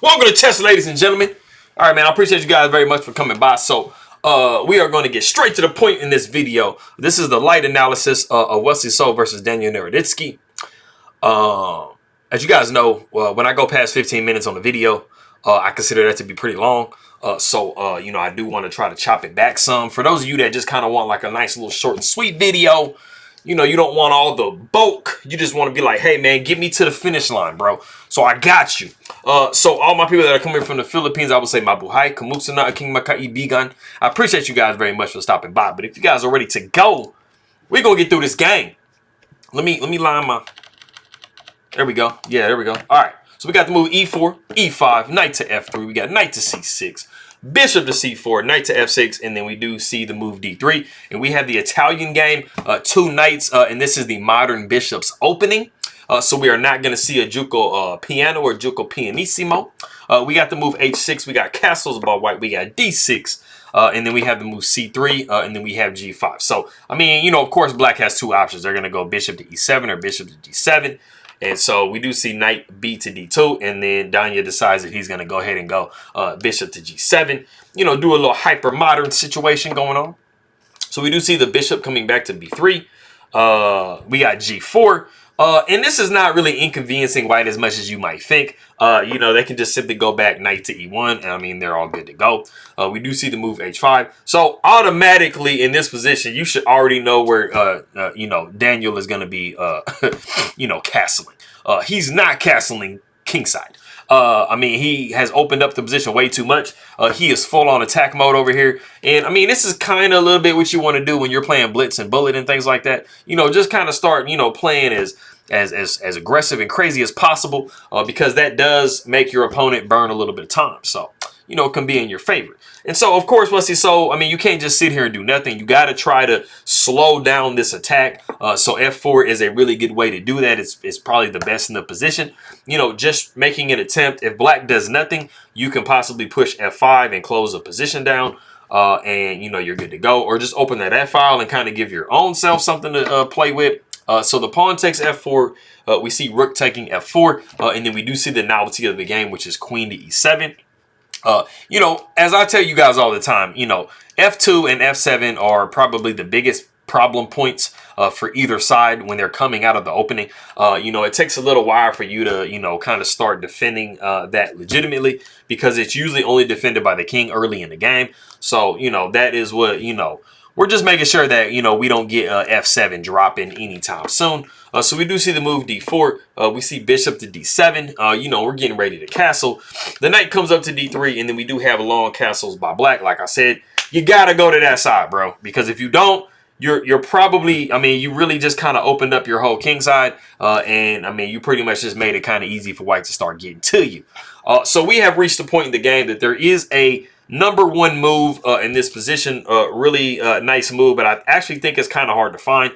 Welcome to chess, ladies and gentlemen. All right, man, I appreciate you guys very much for coming by. So, we are going to get straight to the point in this video. This is the light analysis of Wesley So versus Daniel Naroditsky. As you guys know, when I go past 15 minutes on the video, I consider that to be pretty long. You know, I do want to try to chop it back some. For those of you that just kind of want like a nice little short and sweet video, you know, you don't want all the bulk. You just want to be like, hey, man, get me to the finish line, bro. So I got you. So all my people that are coming from the Philippines, I would say mabuhay, kamusta king makai bigan. I appreciate you guys very much for stopping by. But if you guys are ready to go, we're going to get through this game. Let me line my... There we go. Yeah, there we go. All right. So we got the move e4, e5, knight to f3. We got knight to c6, bishop to c4, knight to f6, and then we do see the move d3. And we have the Italian game, two knights, and this is the modern bishop's opening. So we are not going to see a Juco piano or Juco pianissimo. We got the move h6. We got castles by white. We got d6. And then we have the move c3, and then we have g5. So, I mean, you know, of course, black has two options. They're going to go bishop to e7 or bishop to d7. And so we do see knight b to d2, and then Danya decides that he's going to go ahead and go bishop to g7. You know, do a little hyper-modern situation going on. So we do see the bishop coming back to b3. We got g4. And this is not really inconveniencing white as much as you might think. You know, they can just simply go back knight to e1. And I mean, they're all good to go. We do see the move h5. So automatically in this position, you should already know where, you know, Daniel is going to be, you know, castling. He's not castling kingside. I mean, he has opened up the position way too much. He is full on attack mode over here. And I mean, this is kind of a little bit what you want to do when you're playing blitz and bullet and things like that. You know, just kind of start, you know, playing as aggressive and crazy as possible, because that does make your opponent burn a little bit of time. So, you know, it can be in your favor. And so, of course, Wesley So, I mean, you can't just sit here and do nothing. You got to try to slow down this attack. So f4 is a really good way to do that. It's probably the best in the position. You know, just making an attempt. If black does nothing, you can possibly push f5 and close the position down. And, you know, you're good to go. Or just open that f file and kind of give your own self something to play with. So the pawn takes f4. We see rook taking f4. And then we do see the novelty of the game, which is queen to e7. You know, as I tell you guys all the time, you know, f2 and f7 are probably the biggest problem points for either side when they're coming out of the opening. You know, it takes a little while for you to, you know, kind of start defending that legitimately, because it's usually only defended by the king early in the game. So, you know, that is what, you know, we're just making sure that, you know, we don't get f7 dropping anytime soon. So we do see the move d4. We see bishop to d7. You know, we're getting ready to castle. The knight comes up to d3, and then we do have long castles by black. Like I said, you got to go to that side, bro. Because if you don't, you're probably, I mean, you really just kind of opened up your whole king side. And, I mean, you pretty much just made it kind of easy for white to start getting to you. So we have reached the point in the game that there is a number one move in this position. Really nice move, but I actually think it's kind of hard to find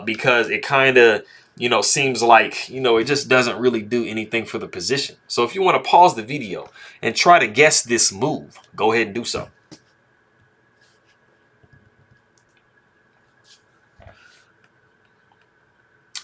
because it kind of, you know, seems like, you know, it just doesn't really do anything for the position. So if you want to pause the video and try to guess this move, go ahead and do so.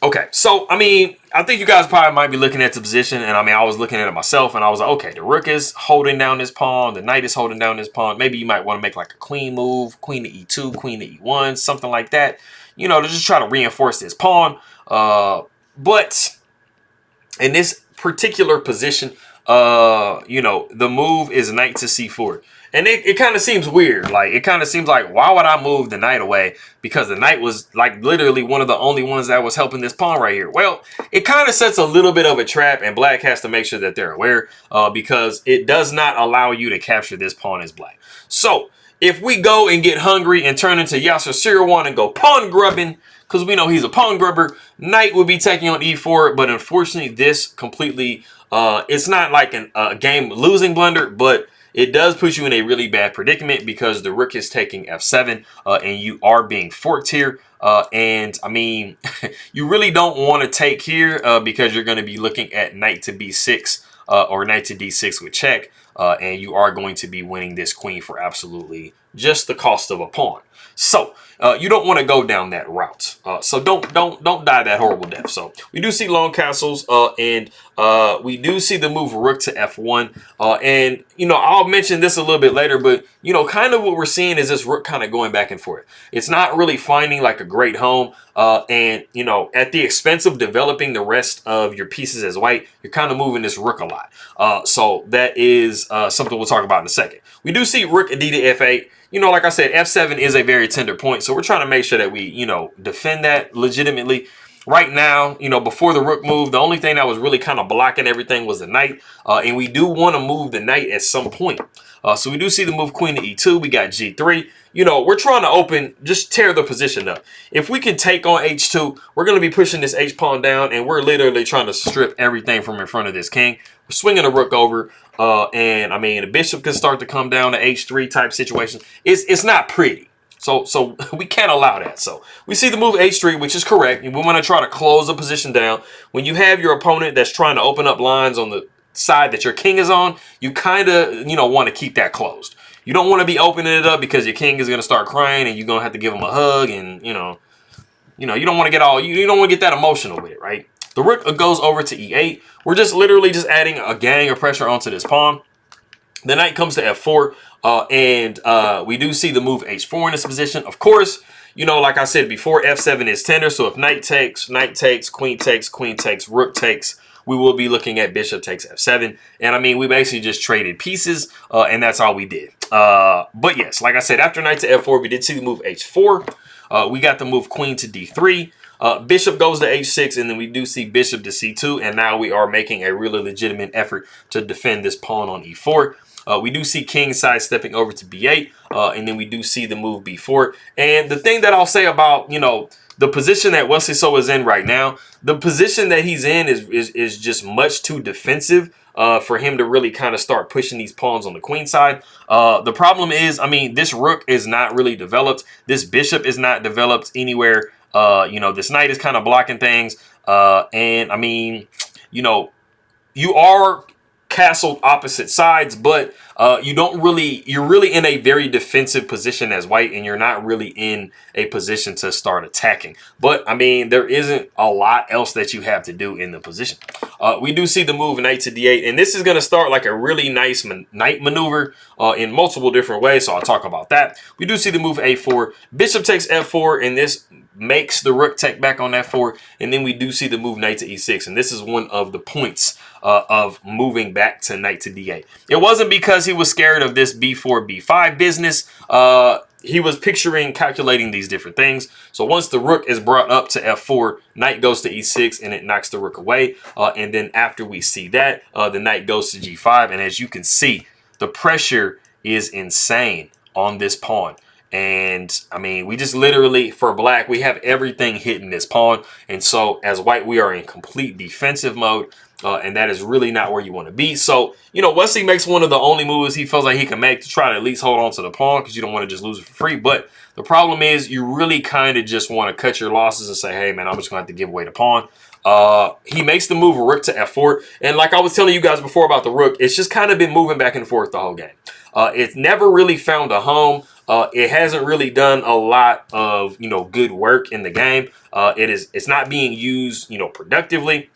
Okay, so, I mean, I think you guys probably might be looking at the position, and I mean, I was looking at it myself, and I was like, okay, the rook is holding down this pawn, the knight is holding down this pawn. Maybe you might want to make like a queen move, queen to e2, queen to e1, something like that, you know, to just try to reinforce this pawn. But in this particular position, you know, the move is knight to c4. And it kind of seems weird. Like, it kind of seems like, why would I move the knight away? Because the knight was, like, literally one of the only ones that was helping this pawn right here. Well, it kind of sets a little bit of a trap, and black has to make sure that they're aware, because it does not allow you to capture this pawn as black. So, if we go and get hungry and turn into Yasser Sirwan and go pawn grubbing, because we know he's a pawn grubber, knight would be taking on e4, but unfortunately, this completely, it's not like a game losing blunder, but it does put you in a really bad predicament because the rook is taking f7 and you are being forked here. And I mean, you really don't want to take here because you're going to be looking at knight to b6 or knight to d6 with check. and you are going to be winning this queen for absolutely just the cost of a pawn. So you don't want to go down that route. So don't die that horrible death. So we do see long castles, and we do see the move rook to f1. And you know, I'll mention this a little bit later, but you know, kind of what we're seeing is this rook kind of going back and forth. It's not really finding like a great home, and you know, at the expense of developing the rest of your pieces as white, you're kind of moving this rook a lot. So that is something we'll talk about in a second. We do see rook d to f8. You know, like I said, f7 is a very tender point, so we're trying to make sure that we, you know, defend that legitimately. Right now, you know, before the rook move, the only thing that was really kind of blocking everything was the knight, and we do want to move the knight at some point. So we do see the move queen to e2. We got g3. You know, we're trying to just tear the position up. If we can take on h2, we're going to be pushing this h-pawn down, and we're literally trying to strip everything from in front of this king. We're swinging the rook over, and I mean, the bishop can start to come down to h3 type situation. It's not pretty. So we can't allow that. So we see the move h3, which is correct. And we want to try to close the position down. When you have your opponent that's trying to open up lines on the side that your king is on, you kind of, you know, want to keep that closed. You don't want to be opening it up because your king is going to start crying and you're going to have to give him a hug, and you don't want to get all, you don't want to get that emotional with it, right? The rook goes over to e8. We're just literally just adding a gang of pressure onto this pawn. The knight comes to f4, and we do see the move h4 in this position. Of course, you know, like I said before, f7 is tender. So if knight takes, queen takes, rook takes, we will be looking at bishop takes f7. And I mean, we basically just traded pieces, and that's all we did. But yes, like I said, after knight to f4, we did see the move h4. We got the move queen to d3. Bishop goes to h6, and then we do see bishop to c2, and now we are making a really legitimate effort to defend this pawn on e4. We do see king side stepping over to b8, and then we do see the move b4. And the thing that I'll say about, you know, the position that Wesley So is in right now, the position that he's in is just much too defensive for him to really kind of start pushing these pawns on the queen side. The problem is, I mean, this rook is not really developed. This bishop is not developed anywhere. You know, this knight is kind of blocking things. And I mean, you know, you are castled opposite sides, but you're really in a very defensive position as white, and you're not really in a position to start attacking. But I mean, there isn't a lot else that you have to do in the position. We do see the move knight to d8, and this is going to start like a really nice knight maneuver in multiple different ways, so I'll talk about that. We do see the move a4, bishop takes f4, and this makes the rook take back on f4, and then we do see the move knight to e6, and this is one of the points of moving back to knight to d8. It wasn't because he was scared of this b4 b5 business. He was calculating these different things. So once the rook is brought up to f4, knight goes to e6, and it knocks the rook away. And then after we see that, the knight goes to g5, and as you can see, the pressure is insane on this pawn. And I mean, we just literally, for black, we have everything hitting this pawn. And so as white, we are in complete defensive mode. And that is really not where you want to be. So, you know, Wesley makes one of the only moves he feels like he can make to try to at least hold on to the pawn, because you don't want to just lose it for free. But the problem is you really kind of just want to cut your losses and say, hey, man, I'm just going to have to give away the pawn. He makes the move rook to f4. And like I was telling you guys before about the rook, it's just kind of been moving back and forth the whole game. It's never really found a home. It hasn't really done a lot of, you know, good work in the game. It's not being used, you know, productively.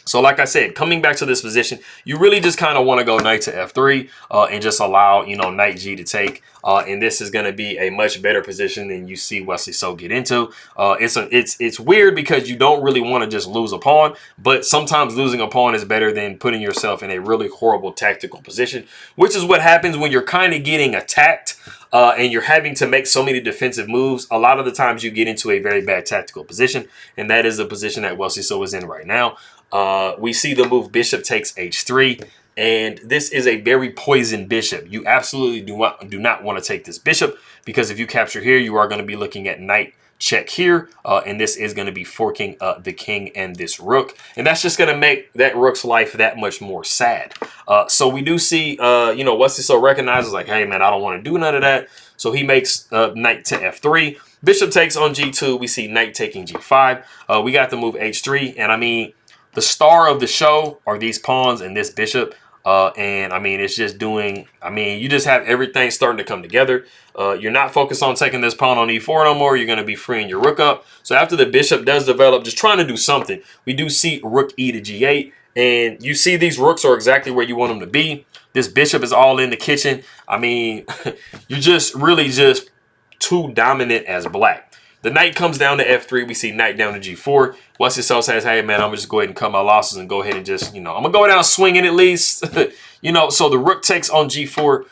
So like I said, coming back to this position, you really just kind of want to go knight to f3 and just allow, you know, knight g to take. And this is going to be a much better position than you see Wesley So get into. It's weird because you don't really want to just lose a pawn, but sometimes losing a pawn is better than putting yourself in a really horrible tactical position, which is what happens when you're kind of getting attacked. And you're having to make so many defensive moves. A lot of the times you get into a very bad tactical position, and that is the position that Wesley So is in right now. We see the move bishop takes h3, and this is a very poisoned bishop. You absolutely do not want to take this bishop, because if you capture here, you are going to be looking at knight check here, and this is going to be forking the king and this rook, and that's just going to make that rook's life that much more sad. So we do see, you know, Wesley So recognizes like, hey man, I don't want to do none of that. So he makes knight to f3, bishop takes on g2. We see knight taking g5. We got the move h3, and I mean, the star of the show are these pawns and this bishop. And I mean, it's just doing, I mean, you just have everything starting to come together. You're not focused on taking this pawn on e4 no more. You're going to be freeing your rook up. So after the bishop does develop, just trying to do something, we do see rook e to g8. And you see these rooks are exactly where you want them to be. This bishop is all in the kitchen. I mean, you're just really just too dominant as black. The knight comes down to f3. We see knight down to g4. Wesley So says, hey, man, I'm going to just go ahead and cut my losses and go ahead and just, you know, I'm going to go down swinging at least. You know, so the rook takes on g4.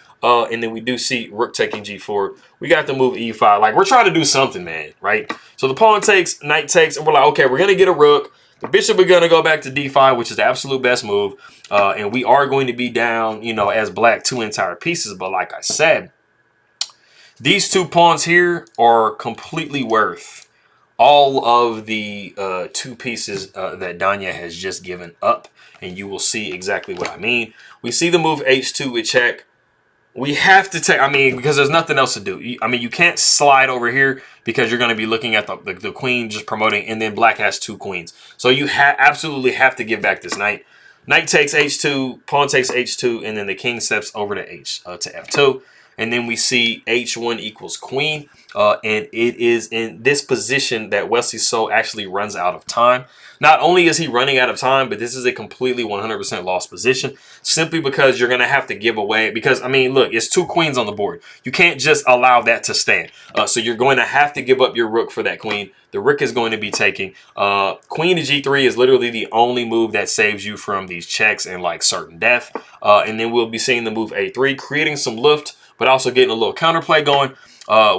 And then we do see rook taking g4. We got the move e5. Like, we're trying to do something, man, right? So the pawn takes, knight takes, and we're like, okay, we're going to get a rook. The bishop is going to go back to d5, which is the absolute best move. And we are going to be down, you know, as black 2 entire pieces. But like I said, these 2 pawns here are completely worth all of the 2 pieces that Danya has just given up. And you will see exactly what I mean. We see the move h2 with check. We have to take, I mean, because there's nothing else to do. I mean, you can't slide over here because you're going to be looking at the queen just promoting, and then black has 2 queens. So you absolutely have to give back this knight. Knight takes h2, pawn takes h2, and then the king steps over to to f2. And then we see h1 equals queen. And it is in this position that Wesley So actually runs out of time. Not only is he running out of time, but this is a completely 100% lost position, simply because you're going to have to give away. Because, I mean, look, it's 2 queens on the board. You can't just allow that to stand. So you're going to have to give up your rook for that queen. The rook is going to be taking. Queen to g3 is literally the only move that saves you from these checks and like certain death. And then we'll be seeing the move a3, creating some lift, but also getting a little counterplay going.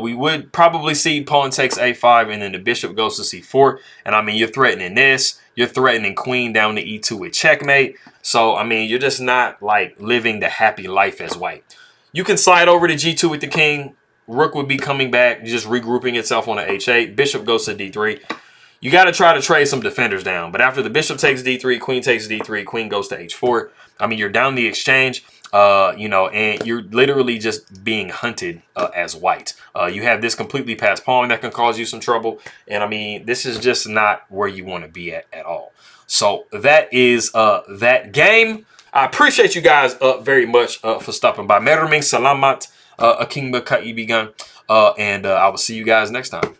We would probably see pawn takes a5, and then the bishop goes to c4. And I mean, you're threatening this. You're threatening queen down to e2 with checkmate. So, I mean, you're just not like living the happy life as white. You can slide over to g2 with the king. Rook would be coming back, just regrouping itself on the h8. Bishop goes to d3. You got to try to trade some defenders down. But after the bishop takes d3, queen takes d3, queen goes to h4. I mean, you're down the exchange. You know, and you're literally just being hunted as white. You have this completely passed pawn that can cause you some trouble. And I mean, this is just not where you want to be at all. So that is that game. I appreciate you guys very much for stopping by. Meron salamat, aking kaibigan. And I will see you guys next time.